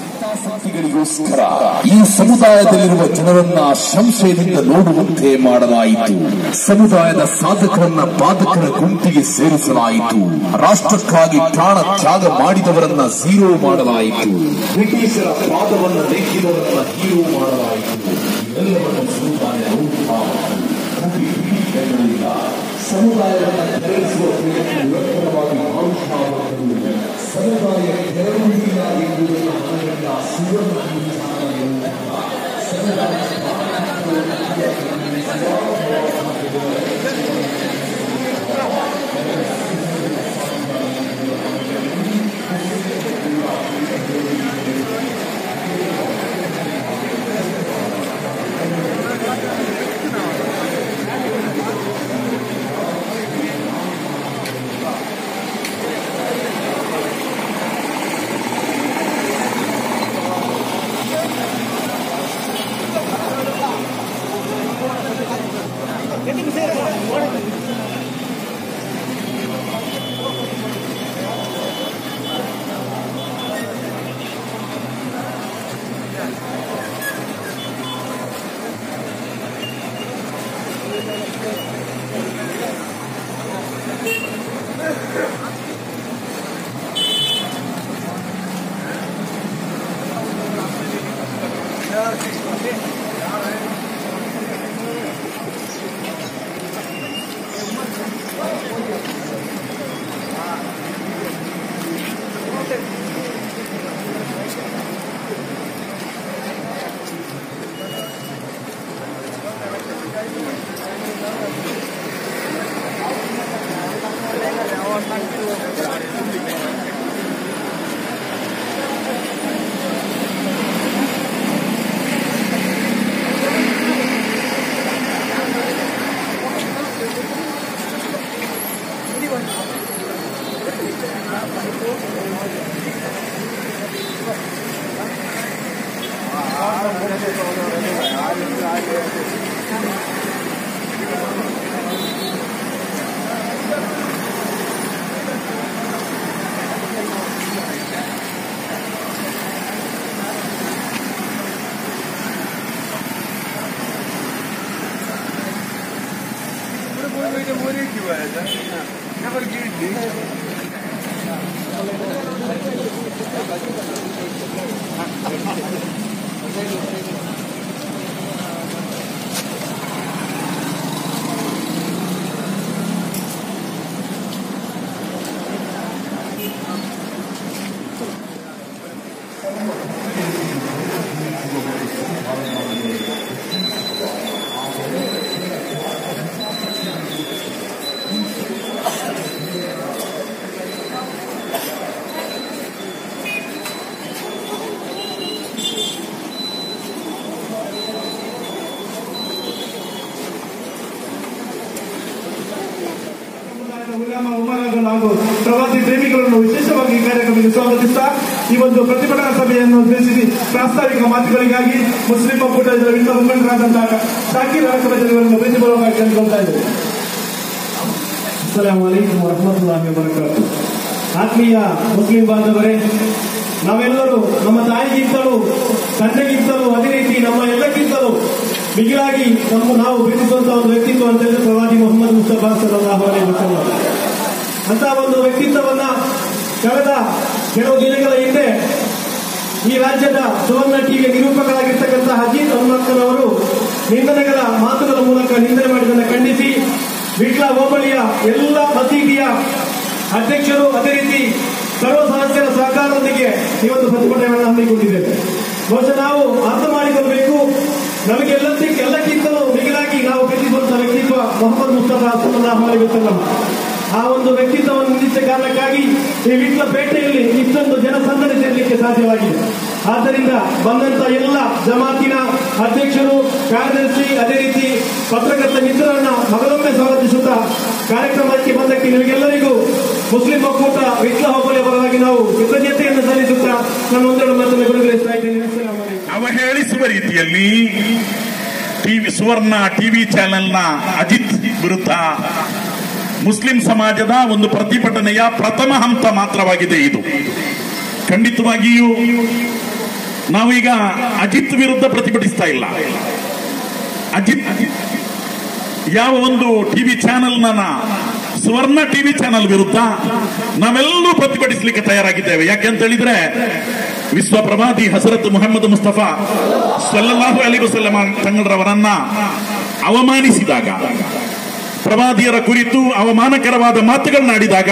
ಹಿತಾಸಕ್ತಿಗಳಿಗೋಸ್ಕರ ಈ ಸಮುದಾಯದಲ್ಲಿರುವ ಜನರನ್ನ ಸಂಶಯದಿಂದ ನೋಡುವಂತೆ ಮಾಡಲಾಯಿತು. ಸಮುದಾಯದ ಸಾಧಕರನ್ನ ಬಾಧಕರ ಗುಂಪಿಗೆ ಸೇರಿಸಲಾಯಿತು. ರಾಷ್ಟ್ರಕ್ಕಾಗಿ ಪ್ರಾಣ ತ್ಯಾಗ ಮಾಡಿದವರನ್ನ ಝೀರೋ ಮಾಡಲಾಯಿತು. ಬ್ರಿಟಿಷರ ಪಾದವನ್ನ ನೆಕ್ಕಿದವರನ್ನ ಹೀರೋ ಮಾಡಲಾಯಿತು. ಇವೆಲ್ಲವನ್ನು ಸಮುದಾಯ ನೋಡುತ್ತಾ ಸಮುದಾಯವನ್ನು ತೆರಳಿಸುವ ಪ್ರಯತ್ನ ನಿರಂತರವಾಗಿ ಮಾಡುತ್ತಾ ಬಂದರು. ಸಮುದಾಯ ತೆರಳುವುದಿಲ್ಲ ಎಂಬುದನ್ನು ಮನಗಂಡ ಸುವರ್ಣ ಹಾಗೂ ಪ್ರವಾಸಿ ಪ್ರೇಮಿಗಳನ್ನು ವಿಶೇಷವಾಗಿ ಈ ಕಾರ್ಯಕ್ರಮಕ್ಕೆ ಸ್ವಾಗತಿಸುತ್ತಾ ಈ ಒಂದು ಪ್ರತಿಭಟನಾ ಸಭೆಯನ್ನು ಉದ್ದೇಶಿಸಿ ಪ್ರಾಸ್ತಾವಿಕ ಮಾತುಗಳಿಗಾಗಿ ಮುಸ್ಲಿಂ ಒಕ್ಕೂಟದ ವಿವಿಧ ಮುಖಂಡರಾದಂತಹ ಶಾಕೀರ್ ಅರಕಬಜರವರನ್ನು ಪ್ರೀತಿಪೂರ್ವಕವಾಗಿ ಕೇಳಿಕೊಳ್ತಾ ಇದ್ದೇವೆ. ಅಸ್ಸಲಾಮು ಅಲೈಕುಂ ವರಹಮತುಲ್ಲಾಹಿ ವಬರಕಾತುಹು. ಆತ್ಮೀಯ ಮುಸ್ಲಿಂ ಬಾಂಧವರೇ, ನಾವೆಲ್ಲರೂ ನಮ್ಮ ತಾಯಿಗಿಂತಲೂ ತಂದೆಗಿಂತಲೂ ಅದೇ ರೀತಿ ನಮ್ಮ ಎಲ್ಲಕ್ಕಿಂತಲೂ ಮಿಗಿಲಾಗಿ ನಾವು ಪ್ರೀತಿಸುವಂತಹ ಒಂದು ವ್ಯಕ್ತಿತ್ವ ಅಂತ ಹೇಳಿದ್ರೆ ಪ್ರವಾದಿ ಮೊಹಮ್ಮದ್ ಮುಸ್ತಫಾ ಸಲ್ಲಲ್ಲಾಹು ಅಲೈಹಿ ವಸಲ್ಲಂ ಅಂತ ಒಂದು ವ್ಯಕ್ತಿತ್ವವನ್ನ ಕಳೆದ ಕೆಲವು ದಿನಗಳ ಹಿಂದೆ ಈ ರಾಜ್ಯದ ಸುವರ್ಣ ಟಿವಿಯ ನಿರೂಪಕರಾಗಿರ್ತಕ್ಕಂತಹ ಅಜೀತ್ ಹನುಮಕ್ಕನವರು ನಿಂದನೆಗಳ ಮಾತುಗಳ ಮೂಲಕ ನಿಂದನೆ ಮಾಡಿದ್ದನ್ನು ಖಂಡಿಸಿ ವಿಟ್ಲ ಹೋಬಳಿಯ ಎಲ್ಲ ಮಸೀದಿಯ ಅಧ್ಯಕ್ಷರು ಅದೇ ರೀತಿ ಸರ್ವ ಸದಸ್ಯರ ಸಹಕಾರದೊಂದಿಗೆ ಈ ಒಂದು ಪ್ರತಿಭಟನೆಯನ್ನು ಹಮ್ಮಿಕೊಂಡಿದ್ದೇವೆ. ಬಹುಶಃ ನಾವು ಅರ್ಥ ಮಾಡಿಕೊಳ್ಳಬೇಕು, ನಮಗೆ ಎಲ್ಲಕ್ಕಿಂತಲೂ ಮಿಗಿಲಾಗಿ ನಾವು ಪ್ರೀತಿಸುವಂತಹ ವ್ಯಕ್ತಿತ್ವ ಮೊಹಮ್ಮದ್ ಮುಸ್ತಫಾ ಸಲ್ಲಲ್ಲಾಹು ಅಲೈಹಿ ವಸಲ್ಲಂ ಆ ಒಂದು ವ್ಯಕ್ತಿತ್ವವನ್ನು ನಿಂದಿಸಿದ ಕಾರಣಕ್ಕಾಗಿ ಈ ವಿಟ್ಲಪೇಟೆಯಲ್ಲಿ ಇಷ್ಟೊಂದು ಜನಸಂದಣಿ ಸೇರಲಿಕ್ಕೆ ಸಾಧ್ಯವಾಗಿದೆ. ಆದ್ದರಿಂದ ಬಂದಂತ ಎಲ್ಲ ಜಮಾತಿನ ಅಧ್ಯಕ್ಷರು, ಕಾರ್ಯದರ್ಶಿ, ಅದೇ ರೀತಿ ಪತ್ರಕರ್ತ ಮಿತ್ರರನ್ನ ಮಗದೊಮ್ಮೆ ಸ್ವಾಗತಿಸುತ್ತಾ ಕಾರ್ಯಕ್ರಮಕ್ಕೆ ಬಂದಕ್ಕೆ ನಿಮಗೆಲ್ಲರಿಗೂ ಮುಸ್ಲಿಂ ಒಕ್ಕೂಟ ವಿಟ್ಲ ಹೋಬಳಿಯ ಪರವಾಗಿ ನಾವು ಕೃತಜ್ಞತೆಯನ್ನು ಸಲ್ಲಿಸುತ್ತಾ ನಾನು ಒಂದೆರಡು ಮಾತನ್ನು ಗುರುಗಳಿಸ್ತಾ ಇದ್ದೇನೆ. ಅವಹೇಳಿಸುವ ರೀತಿಯಲ್ಲಿ ಸುವರ್ಣ ಟಿವಿ ಚಾನೆಲ್ನ ಅಜಿತ್ ವಿರುದ್ಧ ಮುಸ್ಲಿಂ ಸಮಾಜದ ಒಂದು ಪ್ರತಿಭಟನೆಯ ಪ್ರಥಮ ಹಂತ ಮಾತ್ರವಾಗಿದೆ ಇದು. ಖಂಡಿತವಾಗಿಯೂ ನಾವೀಗ ಅಜಿತ್ ವಿರುದ್ಧ ಪ್ರತಿಭಟಿಸ್ತಾ ಇಲ್ಲ. ಅಜಿತ್ ಯಾವ ಒಂದು ಟಿವಿ ಚಾನೆಲ್ನ ಸುವರ್ಣ ಟಿವಿ ಚಾನೆಲ್ ವಿರುದ್ಧ ನಾವೆಲ್ಲರೂ ಪ್ರತಿಭಟಿಸಲಿಕ್ಕೆ ತಯಾರಾಗಿದ್ದೇವೆ. ಯಾಕೆಂತ ಹೇಳಿದ್ರೆ ವಿಶ್ವ ಪ್ರವಾದಿ ಹಜರತ್ ಮುಹಮ್ಮದ್ ಮುಸ್ತಫಾ ಸಲ್ಲಲ್ಲಾಹು ಅಲೈಹಿ ವಸಲ್ಲಂ ತಂಗಳರವರನ್ನ ಅವಮಾನಿಸಿದಾಗ, ಪ್ರವಾದಿಯರ ಕುರಿತು ಅವಮಾನಕರವಾದ ಮಾತುಗಳನ್ನಾಡಿದಾಗ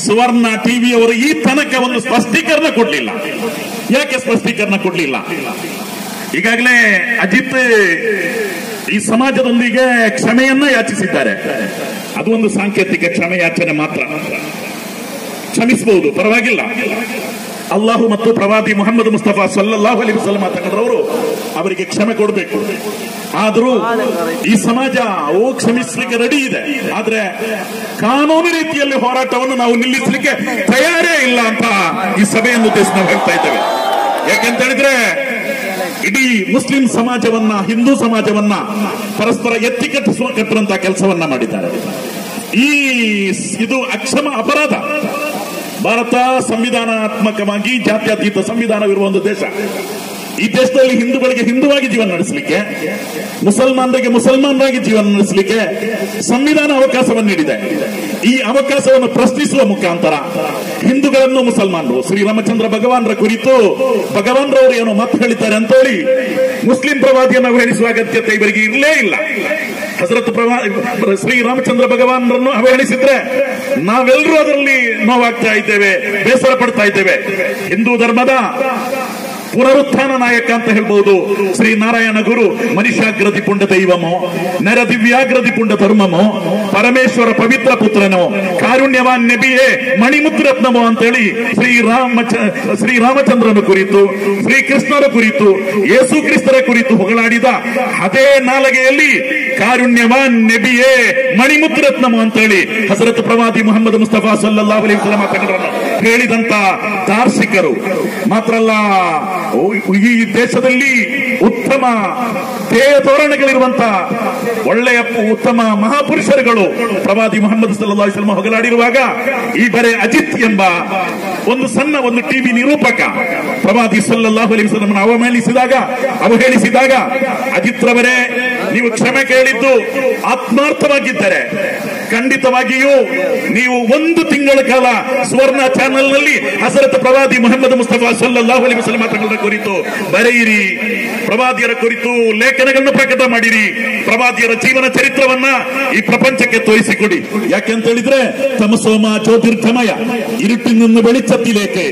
ಸುವರ್ಣ ಟಿವಿಯವರು ಈ ತನಕ ಒಂದು ಸ್ಪಷ್ಟೀಕರಣ ಕೊಡಲಿಲ್ಲ. ಯಾಕೆ ಸ್ಪಷ್ಟೀಕರಣ ಕೊಡಲಿಲ್ಲ? ಈಗಾಗಲೇ ಅಜಿತ್ ಈ ಸಮಾಜದೊಂದಿಗೆ ಕ್ಷಮೆಯನ್ನ ಯಾಚಿಸಿದ್ದಾರೆ. ಅದು ಒಂದು ಸಾಂಕೇತಿಕ ಕ್ಷಮೆ ಯಾಚನೆ ಮಾತ್ರ, ಕ್ಷಮಿಸಬಹುದು, ಪರವಾಗಿಲ್ಲ. ಅಲ್ಲಾಹು ಮತ್ತು ಪ್ರವಾದಿ ಮುಹಮ್ಮದ್ ಮುಸ್ತಫಾ ಸಲ್ಲಲ್ಲಾಹು ಅಲೈಹಿ ವಸಲ್ಲಂ ತಂಗಳವರು ಅವರಿಗೆ ಕ್ಷಮೆ ಕೊಡಬೇಕು. ಆದರೂ ಈ ಸಮಾಜ ಕ್ಷಮಿಸಲಿಕ್ಕೆ ರೆಡಿ ಇದೆ. ಆದ್ರೆ ಕಾನೂನು ರೀತಿಯಲ್ಲಿ ಹೋರಾಟವನ್ನು ನಾವು ನಿಲ್ಲಿಸಲಿಕ್ಕೆ ತಯಾರೇ ಇಲ್ಲ ಅಂತ ಈ ಸಭೆಯನ್ನು ಉದ್ದೇಶಿಸಿ ನಾವು ಹೇಳ್ತಾ ಇದ್ದೇವೆ. ಯಾಕೆಂತ ಹೇಳಿದ್ರೆ ಇಡೀ ಮುಸ್ಲಿಂ ಸಮಾಜವನ್ನ, ಹಿಂದೂ ಸಮಾಜವನ್ನ ಪರಸ್ಪರ ಎತ್ತಿ ಕಟ್ಟುವಂತಹ ಕೆಲಸವನ್ನ ಮಾಡಿದ್ದಾರೆ. ಇದು ಅಕ್ಷಮ ಅಪರಾಧ. ಭಾರತ ಸಂವಿಧಾನಾತ್ಮಕವಾಗಿ ಜಾತ್ಯತೀತ ಸಂವಿಧಾನವಿರುವ ಒಂದು ದೇಶ. ಈ ದೇಶದಲ್ಲಿ ಹಿಂದೂಗಳಿಗೆ ಹಿಂದುವಾಗಿ ಜೀವನ ನಡೆಸಲಿಕ್ಕೆ, ಮುಸಲ್ಮಾನರಿಗೆ ಮುಸಲ್ಮಾನರಾಗಿ ಜೀವನ ನಡೆಸಲಿಕ್ಕೆ ಸಂವಿಧಾನ ಅವಕಾಶವನ್ನು ನೀಡಿದೆ. ಈ ಅವಕಾಶವನ್ನು ಪ್ರಶ್ನಿಸುವ ಮುಖಾಂತರ ಹಿಂದೂಗಳನ್ನು ಮುಸಲ್ಮಾನರು, ಶ್ರೀರಾಮಚಂದ್ರ ಭಗವಾನರ ಕುರಿತು ಭಗವಾನ್ರವರು ಏನೋ ಮಾತು ಹೇಳಿದ್ದಾರೆ ಅಂತ ಹೇಳಿ ಮುಸ್ಲಿಂ ಪ್ರವಾದಿಯನ್ನು ಅವಹೇಳಿಸುವ ಅಗತ್ಯತೆ ಇವರಿಗೆ ಇರಲೇ ಇಲ್ಲ. ಹಜರತ್ ಶ್ರೀರಾಮಚಂದ್ರ ಭಗವಾನರನ್ನು ಅವಹೇಳಿಸಿದ್ರೆ ನಾವೆಲ್ಲರೂ ಅದರಲ್ಲಿ ನೋವಾಗ್ತಾ ಇದ್ದೇವೆ, ಬೇಸರ ಪಡ್ತಾ ಇದ್ದೇವೆ. ಹಿಂದೂ ಧರ್ಮದ ಪುನರುತ್ಥಾನ ನಾಯಕ ಅಂತ ಹೇಳ್ಬಹುದು ಶ್ರೀನಾರಾಯಣ ಗುರು. ಮನುಷ್ಯಾಗ್ರತಿ ಪುಂಡ ದೈವಮೋ, ನರ ದಿವ್ಯಾಗ್ರತಿ ಪುಂಡ ಧರ್ಮಮೋ, ಪರಮೇಶ್ವರ ಪವಿತ್ರ ಪುತ್ರನೋ, ಕಾರುಣ್ಯವಾನ್ ನಬಿಯೇ ಮಣಿಮುದ್ರತ್ನಮೋ ಅಂತೇಳಿ ಶ್ರೀರಾಮಚಂದ್ರನ ಕುರಿತು, ಶ್ರೀಕೃಷ್ಣರ ಕುರಿತು, ಯೇಸು ಕ್ರಿಸ್ತರ ಕುರಿತು ಹೊಗಳಾಡಿದ ಅದೇ ನಾಲಗೆಯಲ್ಲಿ ಕಾರುಣ್ಯವಾನ್ ನಬಿಯೇ ಮಣಿಮುದ್ರತ್ನಮೋ ಅಂತೇಳಿ ಹಜರತ್ ಪ್ರವಾದಿ ಮುಹಮ್ಮದ್ ಮುಸ್ತಫಾ ಸಲ್ಲಲ್ಲಾಹು ಅಲೈಹಿ ವಸಲ್ಲಂ ತಂಗಳರನ್ನು ಹೇಳಿದಂತ ದಾರ್ಶನಿಕರು ಮಾತ್ರ ಅಲ್ಲ, ಈ ದೇಶದಲ್ಲಿ ಉತ್ತಮ ಧ್ಯೇಯ ಧೋರಣೆಗಳಿರುವಂತ ಒಳ್ಳೆಯ ಉತ್ತಮ ಮಹಾಪುರುಷರುಗಳು ಪ್ರವಾದಿ ಮುಹಮ್ಮದ್ ಸಲ್ಲಲ್ಲಾಹು ಅಲೈಹಿ ವಸಲ್ಲಂ ಹೊಗಲಾಡಿರುವಾಗ ಈ ಬರೇ ಅಜಿತ್ ಎಂಬ ಒಂದು ಸಣ್ಣ ಒಂದು ಟಿವಿ ನಿರೂಪಕ ಪ್ರವಾದಿ ಸಲ್ಲಲ್ಲಾಹು ಅಲೈಹಿ ವಸಲ್ಲಂ ಅವಹೇಳಿಸಿದಾಗ ಅಜಿತ್ ರವರೇ, ನೀವು ಕ್ಷಮೆ ಕೇಳಿದ್ದು ಆತ್ಮಾರ್ಥವಾಗಿದ್ದರೆ ಖಂಡಿತವಾಗಿಯೂ ನೀವು 1 ತಿಂಗಳ ಕಾಲ ಸುವರ್ಣ ಚಾನೆಲ್ ನಲ್ಲಿ ಹಜರತ್ ಪ್ರವಾದಿ ಮುಹಮ್ಮದ್ ಮುಸ್ತಫಾ ಸಲ್ಲಲ್ಲಾಹು ಅಲೈಹಿ ವಸಲ್ಲಂ ತಂಗಳ ಕುರಿತು ಬರೆಯಿರಿ, ಪ್ರವಾದಿಯರ ಕುರಿತು ಲೇಖನಗಳನ್ನು ಪ್ರಕಟ ಮಾಡಿರಿ, ಪ್ರವಾದಿಯರ ಜೀವನ ಚರಿತ್ರವನ್ನ ಈ ಪ್ರಪಂಚಕ್ಕೆ ತೋರಿಸಿಕೊಡಿ. ಯಾಕೆಂತ ಹೇಳಿದ್ರೆ ತಮಸೋಮ ಜ್ಯೋತಿರ್ಗಮಯ, ഇരുട്ടിನಿಂದ ಬೆಳಚತ್ತಿಲೇಕೆ,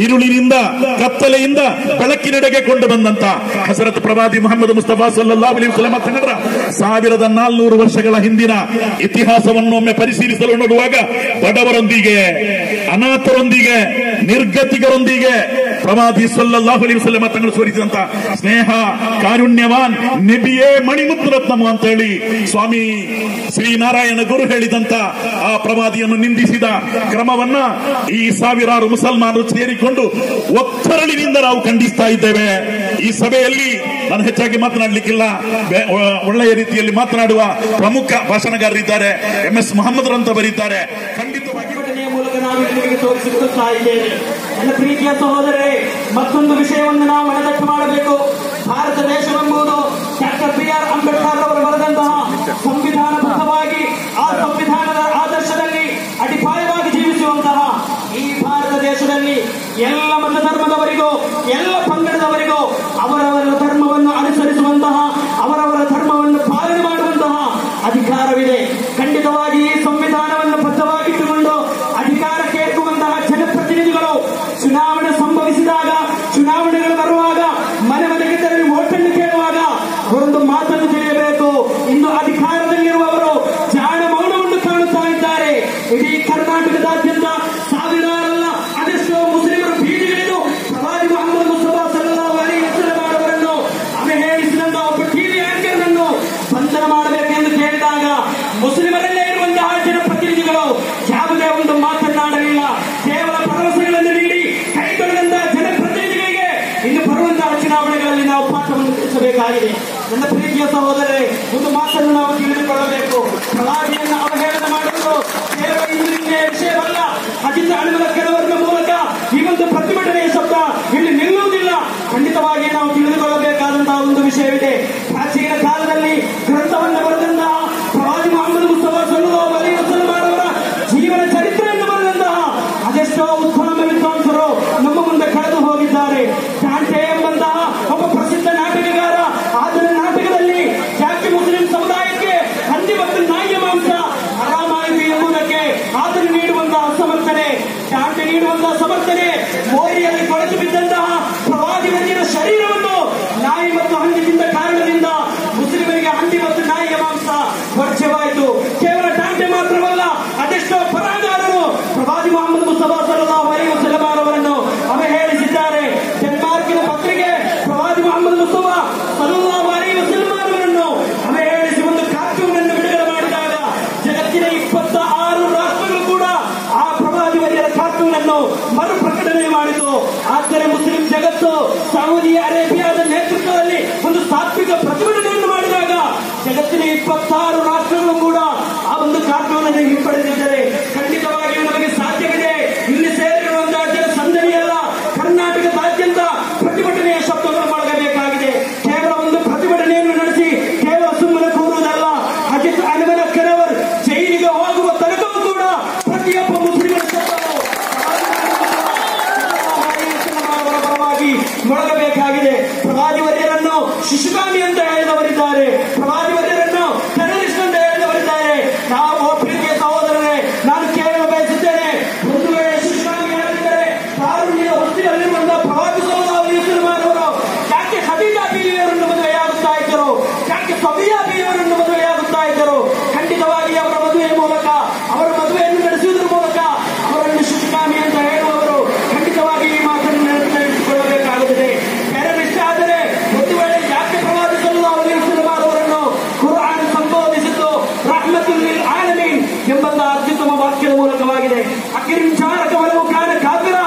ഇരുಳಿನಿಂದ ಕತ್ತಲೆಯಿಂದ ಬೆಳಕಿನೆಡೆಗೆ ಕೊಂಡು ಬಂದಂತ ಹಜರತ್ ಪ್ರವಾದಿ ಮುಹಮ್ಮದ್ ಮುಸ್ತಫಾ ಸಲ್ಲಲ್ಲಾಹು ಅಲೈಹಿ ವಸಲ್ಲಂ ತಂಗಳ 1400 ವರ್ಷಗಳ ಹಿಂದಿನ ಇತಿಹಾಸವನ್ನು ಒಮ್ಮೆ ಪರಿಶೀಲಿಸಲು ನೋಡುವಾಗ ಬಡವರೊಂದಿಗೆ, ಅನಾಥರೊಂದಿಗೆ, ನಿರ್ಗತಿಗರೊಂದಿಗೆ ಪ್ರವಾದಿ ಸಲ್ಲಲ್ಲಾಹು ಅಲೈಹಿ ವಸಲ್ಲಂ ತಂಗಳು ತೋರಿಸಿದಂತ ಸ್ನೇಹ, ಕಾರುಣ್ಯವಾನ್ ನಬಿಯೇ ಮಣಿಮುದ್ರತ್ನಮ ಅಂತ ಹೇಳಿ ಸ್ವಾಮಿ ಶ್ರೀನಾರಾಯಣ ಗುರು ಹೇಳಿದಂತ ಆ ಪ್ರವಾದಿಯನ್ನು ನಿಂದಿಸಿದ ಕ್ರಮವನ್ನ ಈ ಸಾವಿರಾರು ಮುಸಲ್ಮಾನರು ಸೇರಿಕೊಂಡು ಒತ್ತರಳಿನಿಂದ ನಾವು ಖಂಡಿಸ್ತಾ ಇದ್ದೇವೆ. ಈ ಸಭೆಯಲ್ಲಿ ನಾನು ಹೆಚ್ಚಾಗಿ ಮಾತನಾಡಲಿಕ್ಕಿಲ್ಲ, ಒಳ್ಳೆಯ ರೀತಿಯಲ್ಲಿ ಮಾತನಾಡುವ ಪ್ರಮುಖ ಭಾಷಣಗಾರರಿದ್ದಾರೆ, MS ಮೊಹಮ್ಮದ್ ಅಂತ ಬರೀತಾರೆ. ಖಂಡಿತವಾಗಿ ಮೂಲಕ ನಾವು ನಿಮಗೆ ತೋರಿಸುತ್ತಾ ಇದ್ದೇವೆ. ನನ್ನ ಪ್ರೀತಿಯ ಸಹೋದರರೇ, ಮತ್ತೊಂದು ವಿಷಯವನ್ನು ನಾವು ಮನದಟ್ಟು ಮಾಡಬೇಕು. ಭಾರತ ದೇಶವೆಂಬುದು ಡಾಕ್ಟರ್ BR ಅಂಬೇಡ್ಕರ್ ಅವರು ಬರೆದಂತಹ ಸಂವಿಧಾನಬದ್ಧವಾಗಿ ಆ ಸಂವಿಧಾನದ ಆದರ್ಶದಲ್ಲಿ ಅಡಿಪಾಯವಾಗಿ ಜೀವಿಸುವಂತಹ ಈ ಭಾರತ ದೇಶದಲ್ಲಿ ಎಲ್ಲ ಮತ ಧರ್ಮದವರಿಗೂ, ಎಲ್ಲ ಪಂಗಡದವರಿಗೂ ಅವರವರ ಧರ್ಮವನ್ನು ಅನುಸರಿಸುವಂತಹ, ಅವರವರ ಧರ್ಮವನ್ನು ಪಾಲನೆ ಮಾಡುವಂತಹ ಅಧಿಕಾರವಿದೆ. ಖಂಡಿತವಾಗಿ ಈ ಸಂವಿಧಾನವನ್ನು ಬದ್ಧವಾಗಿಟ್ಟುಕೊಂಡು ಅಧಿಕಾರಕ್ಕೆ ಏರುವಂತಹ ಜನಪ್ರತಿನಿಧಿಗಳು ಚುನಾವಣೆ ಸಂಭವಿಸಿದಾಗ, ಚುನಾವಣೆಗಳು ಬರುವಾಗ, ಮನೆ ಮನೆಗೆ ತೆರಳಿ ಓಟನ್ನು ಕೇಳುವಾಗ ಅವರೊಂದು ಮಾತನ್ನು ತಿಳಿಯಬೇಕು. ಇಂದು ಅಧಿಕಾರದಲ್ಲಿ ಇಡೀ ಕರ್ನಾಟಕದಾದ್ಯಂತ ಸಾವಿರಾರಲ್ಲ ಅದೆಷ್ಟೋ ಮುಸ್ಲಿಮರು ಬೀದಿಗಿಳಿದು ಪ್ರವಾದಿ ಮೊಹಮ್ಮದ್ ಮುಸ್ತಫಾ ಸಲ್ಲಲ್ಲಾಹು ಅಲೈಹಿ ವಸಲ್ಲಂ ಅವರನ್ನು ಅವಹೇಳಿಸಿದಂತ ಒಬ್ಬ ಟಿವಿ ಆಂಕರ್ ಅನ್ನು ಬಂಧನ ಮಾಡಬೇಕೆಂದು ಕೇಳಿದಾಗ ಮುಸ್ಲಿಮರಲ್ಲೇ ಇರುವಂತಹ ಜನಪ್ರತಿನಿಧಿಗಳು ಯಾವುದೇ ಒಂದು ಮಾತನ್ನಾಡಲಿಲ್ಲ. ಕೇವಲ ಭರವಸೆಗಳನ್ನು ನೀಡಿ ಕೈ ತೊಳೆದಂತಹ ಜನಪ್ರತಿನಿಧಿಗಳಿಗೆ ಇನ್ನು ಬರುವಂತಹ ಚುನಾವಣೆಗಳಲ್ಲಿ ನಾವು ಪಾಠವನ್ನು ತಿಳಿಸಬೇಕಾಗಿದೆ. ನನ್ನ ಪ್ರೀತಿಯ ಸಹೋದರರೇ, ಒಂದು ಮಾತನ್ನು ನಾವು ತಿಳಿದುಕೊಳ್ಳಬೇಕು. ಪ್ರವಾದಿಯನ್ನು ಅವಹೇಳನ ಮಾಡುವುದು ಕೇವಲ ಇಂದಿನ ವಿಷಯವಲ್ಲ. ಅಜಿತ್ ಅಣುಮಲಕ್ಕನವರ ಮೂಲಕ ಈ ಒಂದು ಪ್ರತಿಭಟನೆಯ ಶಬ್ದ ಇಲ್ಲಿ ನಿಲ್ಲುವುದಿಲ್ಲ. ಖಂಡಿತವಾಗಿ ನಾವು ತಿಳಿದುಕೊಳ್ಳಬೇಕಾದಂತಹ ಒಂದು ವಿಷಯವಿದೆ. ಪ್ರಾಚೀನ ಕಾಲದಲ್ಲಿ ಗ್ರಂಥವನ್ನು ಬರೆದಂತಹ ಪ್ರವಾದಿ ಮೊಹಮ್ಮದ್ ಮುಸ್ತಫಾ ಸಲ್ಲಲ್ಲಾಹು ಅಲೈಹಿ ವಸಲ್ಲಂ ಅವರ ಜೀವನ ಚರಿತ್ರೆಯನ್ನು ಬರೆದಂತಹ ಅದೆಷ್ಟೋ ಉತ್ತಮ ವಿದ್ವಾಂಸರು ನಮ್ಮ ಮುಂದೆ ಕಳೆದು ಹೋಗಿದ್ದಾರೆ. ಡಾಂಟೆ ಎಂಬಂತಹ ಒಬ್ಬ ಪ್ರಸಿದ್ಧ ನಾಟಕಗಾರ ಆತನ ನಾಟಕದಲ್ಲಿ ಯಾಕೆ ಮುಸ್ಲಿಂ ಸಮುದಾಯಕ್ಕೆ ಹಂದಿ ಮತ್ತು ನಾಯಿಯ ಮಾಂಸ ಆರಾಮಾಯಿತು ಎಂಬುದಕ್ಕೆ ಆತನು ನೀಡುವಂತಹ ಸಮರ್ಥನೆ, ಡಾಂಟೆ ನೀಡುವಂತಹ ಸಮರ್ಥನೆ, ಮೋರಿಯಲ್ಲಿ ಕೊಳೆತು ಬಿದ್ದಂತಹ ಪ್ರವಾದಿ ವರಿಯರ ಶರೀರವನ್ನು ನಾಯಿ ಮತ್ತು ಹಂದಿ ತಿಂದ ಕಾರಣದಿಂದ ಮುಸ್ಲಿಮರಿಗೆ ಹಂದಿ ಮತ್ತು ನಾಯಿಯ ಮಾಂಸ ವರ್ಜ್ಯವಾಯಿತು. ಕೇವಲ ಡಾಂಟೆ ಮಾತ್ರವಲ್ಲ, ಅದೆಷ್ಟೋ ಬರಹಗಾರರು ಪ್ರವಾದಿ ಮೊಹಮ್ಮದ್ ಮುಸ್ತಫಾ ಸಲ್ಲಲ್ಲಾಹು ಅಲೈಹಿ ವಸಲ್ಲಂ ಅವರನ್ನು ಅವಹೇಳಿಸಿದ್ದಾರೆ. ಡೆನ್ಮಾರ್ಕಿನ ಪತ್ರಿಕೆ ಪ್ರವಾದಿ ಮೊಹಮ್ಮದ್ ಮುಸ್ತಫಾ ಸಲ್ಲಲ್ಲಾಹು ಅಲೈಹಿ ವಸಲ್ಲಂ ಅವರನ್ನು ಅವಹೇಳಿಸಿ ಒಂದು ಕಾರ್ಟೂನ್ ಅನ್ನು ಬಿಡುಗಡೆ ಮಾಡಿದಾಗ ಜಗತ್ತಿನ 26 ರಾಷ್ಟ್ರಗಳು ಕೂಡ ಆ ಪ್ರವಾದಿ ವರಿಯರ ಕಾರ್ಟೂನ್ ಅನ್ನು ಮರು ಪ್ರಕಟಣೆ ಮಾಡಿತು. ಆದರೆ ಮುಸ್ಲಿಂ ಜಗತ್ತು ಸೌದಿ ಅರೇಬಿಯಾದ ನೇತೃತ್ವದಲ್ಲಿ ಒಂದು ಸಾತ್ವಿಕ ಪ್ರತಿಭಟನೆಯನ್ನು ಮಾಡಿದಾಗ ಜಗತ್ತಿನ 26 ರಾಷ್ಟ್ರಗಳು ಕೂಡ ಆ ಒಂದು ಕಾರ್ಟೂನ್ ಅನ್ನು ಹಿಂಪಡೆದಿದ್ದರೆ ಖಂಡಿತವಾಗಿಯೂ ನಮಗೆ ಸಾಧ್ಯವಿದೆ. ಇಲ್ಲಿ ಸೇರಿರುವಂತಹ ಜನ ಸಂದಣಿಯಲ್ಲ, ಕರ್ನಾಟಕದಾದ್ಯಂತ ಪ್ರತಿಭಟನೆಯ ಶಬ್ದವನ್ನು ಮೊಳಗಬೇಕಾಗಿದೆ. ಕೇವಲ ಒಂದು ಪ್ರತಿಭಟನೆಯನ್ನು ನಡೆಸಿ ಕೇವಲ ಸುಮ್ಮನೆ ಕೂರುವುದಲ್ಲ. ಅಜಿತ್ ಅಣುಮಲಕ್ಕನವರ್ ಜೈಲಿಗೆ ಹೋಗುವ ತನಕವೂ ಕೂಡ ಪ್ರತಿಯೊಬ್ಬ ಮುಸ್ಲಿಮರ ಶಬ್ದವು ಅವರ ಪರವಾಗಿ ಮೊಳಗಬೇಕಾಗಿದೆ. ಪ್ರವಾದಿ ವರಿಯರನ್ನು ಶಿಶುಗಾಮಿ ಅಂತ ಹೇಳಿದವರಿದ್ದಾರೆ, ಪ್ರವಾದಿ ವರಿಯರನ್ನು ಟೆರರಿಸ್ಟ್ ಅಂತ ಹೇಳಿದವರಿದ್ದಾರೆ. ನಾವು ಪ್ರೀತಿಯ ಸಹೋದರರೇ, ನಾನು ಕೇಳಲು ಬಯಸುತ್ತೇನೆ, ಒಂದು ವೇಳೆ ಶಿಶುಗಾಮಿ ಹೇಳಿದರೆ ಕಾರುಣ್ಯದ ಹೊತ್ತಿನಲ್ಲಿರುವಂತಹ ಪ್ರವಾದಿ ಸಲ್ಲಲ್ಲಾಹು ಅಲೈಹಿ ವಸಲ್ಲಂ ಅವರು ಯಾಕೆ ಖದೀಜಾ ಬೀವಿಯವರನ್ನು ಮದುವೆಯಾಗುತ್ತಾ ಇದ್ದರು, ಯಾಕೆ ಸಫಿಯಾ ಬೀವಿಯವರನ್ನು ಮದುವೆಯಾಗುತ್ತಾ ಇದ್ದರು? ಖಂಡಿತವಾಗಿ ಅವರ ಮದುವೆಯ ಮೂಲಕ, ಅವರ ಮದುವೆಯನ್ನು ನಡೆಸುವುದರ ಮೂಲಕ ಅವರನ್ನು ಶಿಶುಗಾಮಿ ಅಂತ ಹೇಳುವವರು ಖಂಡಿತವಾಗಿ ಈ ಮಾತನ್ನು ನೆನಪಿಸಿಕೊಳ್ಳಬೇಕಾಗುತ್ತದೆ. ಟೆರರಿಸ್ಟ್ ಆದರೆ ಒಂದು ವೇಳೆ ಯಾಕೆ ಪ್ರವಾದಿ ಸಲ್ಲಲ್ಲಾಹು ಅಲೈಹಿ ವಸಲ್ಲಂ ಅವರನ್ನು ಕುರ್ಆನ್ ಸಂಬೋಧಿಸಿದ್ದು ರಹ್ಮತುಲ್ ಲಿಲ್ ಆಲಮೀನ್ ಎಂಬಂತಹ ಅತ್ಯುತ್ತಮ ವಾಕ್ಯದ ಮೂಲಕವಾಗಿದೆ. ಅಕಿರಿಂ ಜಾರಕ ವಲವು ಕಾನ ಕಾಫಿರ,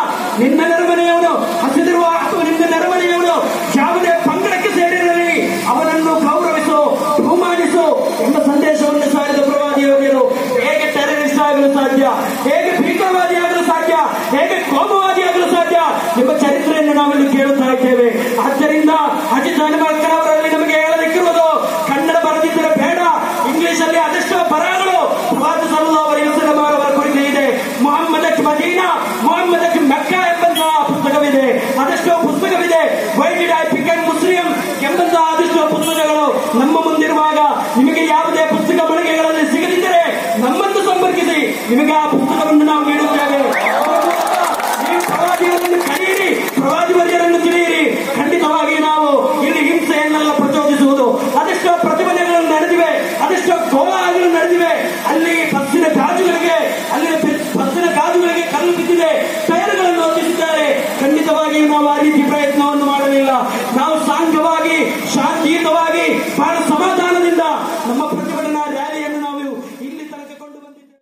ನಿನ್ನ ನೆರಮನೆಯವನು ಹಸಿದಿರುವ ಅಥವಾ ನಿನ್ನ ನೆರಮನೆಯವನು ಯಾವುದೇ ಪಂಗಡಕ್ಕೆ ಸೇರಿರಲಿ ಅವನನ್ನು ಗೌರವಿಸು, ಬಹುಮಾನಿಸು ಎಂಬ ಸಂದೇಶವನ್ನು ಸಾರಿದ ಪ್ರವಾದಿಯವರು ಹೇಗೆ ಟೆರರಿಸ್ಟ್ ಆಗಲು ಸಾಧ್ಯ, ಹೇಗೆ ಭೀಕರವಾದಿಯಾಗಲು ಸಾಧ್ಯ, ಹೇಗೆ ಕೋಮುವಾದಿಯಾಗಲು ಸಾಧ್ಯ ಎಂಬ ಚರಿತ್ರೆಯನ್ನು ನಾವಿಲ್ಲಿ ಕೇಳುತ್ತಾ ಇದ್ದೇವೆ. ಆದ್ದರಿಂದ ಅಜಿತ್ ಅಣುಮಲಕ್ಕನವರಲ್ಲಿ ನಮಗೆ ಹೇಳಲಿಕ್ಕಿರುವುದು, ಕನ್ನಡ ಬರೆದಿದ್ದರೆ ಬೇಡ, ಇಂಗ್ಲಿಷ್ ಅಲ್ಲಿ ಅದೆಷ್ಟೋ ಬರಹಗಳು ಪ್ರವಾದಿ ಸಲ್ಲಲ್ಲಾಹು ಅಲೈಹಿ ವಸಲ್ಲಂ ಅವರ ಕುರಿತು ಇದೆ. ಮೊಹಮ್ಮದಕ್ ಮದೀನಾ, ಮೊಹಮ್ಮದಕ್ ಮೆಕ್ಕಾ ಎಂಬಂತಹ ಪುಸ್ತಕವಿದೆ, ಅದೆಷ್ಟೋ ಪುಸ್ತಕವಿದೆ. Why did I become Muslim ಎಂಬಂತಹ ಅದೆಷ್ಟೋ ಪುಸ್ತಕಗಳು ನಮ್ಮ ಮುಂದಿರುವಾಗ ನಿಮಗೆ ಯಾವುದೇ ಪುಸ್ತಕ ಮಳಿಗೆಗಳಲ್ಲಿ ಸಿಗದಿದ್ದರೆ ನಮ್ಮನ್ನು ಸಂಪರ್ಕಿಸಿ, ನಿಮಗೆ ಆ ಪುಸ್ತಕವನ್ನು ನಾವು ನೀಡುತ್ತೇವೆ. ನೀವು ಪ್ರವಾದಿಯವರನ್ನು ಕಲಿಯಿರಿ, ಪ್ರವಾದಿ ವರಿಯರನ್ನು ತಿಳಿಯಿರಿ. ಖಂಡಿತವಾಗಿ ನಾವು ಇಲ್ಲಿ ಹಿಂಸೆಯನ್ನೆಲ್ಲ ಪ್ರಚೋದಿಸುವುದು, ಅದೆಷ್ಟೋ ಪ್ರತಿಭಟನೆಗಳು ನಡೆದಿವೆ, ಅದೆಷ್ಟೋ ಕೋಲಾಹಲಗಳು ನಡೆದಿವೆ. ಅಲ್ಲಿ